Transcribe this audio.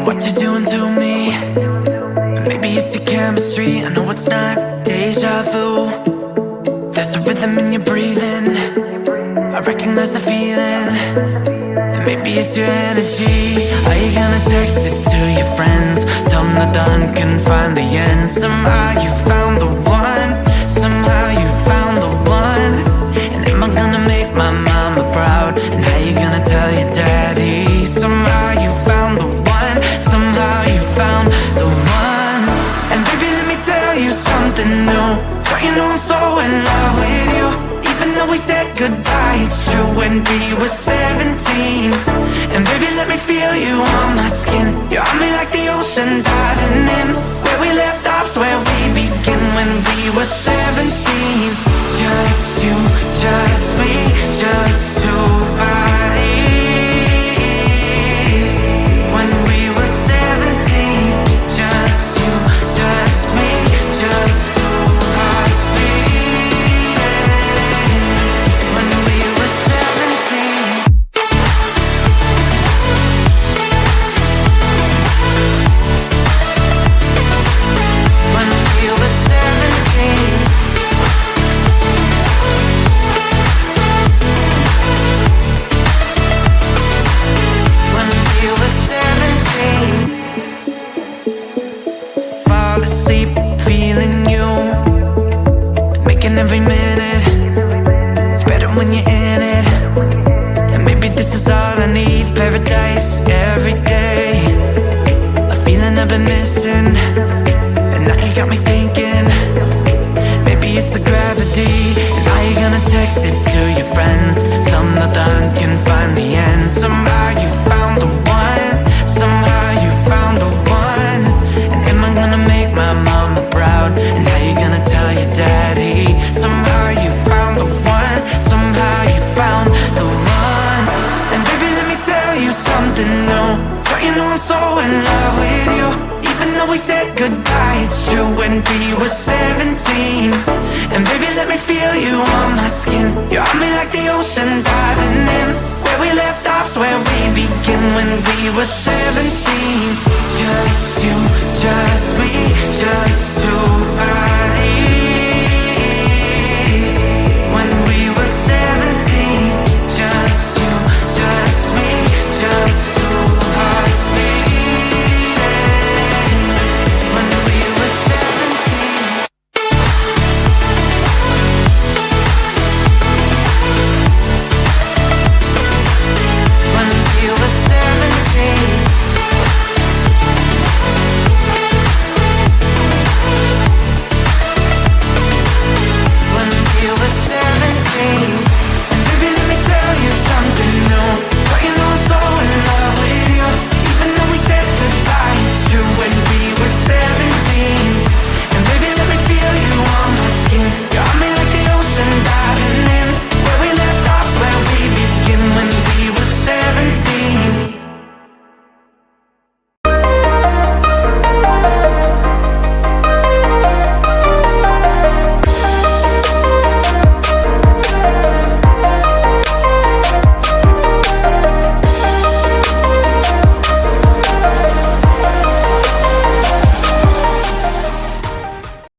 What you're doing to me, maybe it's your chemistry. I know it's not deja vu. There's a rhythm in your breathing, I recognize the feeling. And maybe it's your energy. Are you gonna text it to your friends? Tell them the dawn can find the end. Somehow you found the one, somehow you found the one. And am I gonna make my mama proud? And how you gonna tell your daddy? Somehow you found the one, somehow you found the one. And baby, let me tell you something new. Girl, you know I'm so in love with you. Even though we said goodbye, it's true when we were 17. And baby, let me feel you on my skin. You're on me like the ocean diving in. Where we left off's where we begin when we were 17. Just you, just me, just two bodies. When we were 17. Just you, just me, just two hearts beating. When we were 17. When we were 17. When we were 17. Fall asleep feeling you, making every minute. It's better when you're in it. And maybe this is all I need. Paradise every day, a feeling I've been missing. And now you got me thinking, maybe it's the gravity. And are you gonna text it to your friends? Some the dawn can find the end. Somehow you found the one, somehow you found the one. And am I gonna make my mama proud? And how you gonna tell your daddy? Somehow you found the one, somehow you found the one. And baby, let me tell you something new. Girl, you know I'm so in love with you. Even though we said goodbye, it's true when we were 17. And baby, let me feel you on my skin. You're on me like the ocean diving in. Where we left off's where we begin when we were 17. Just you, just me, just two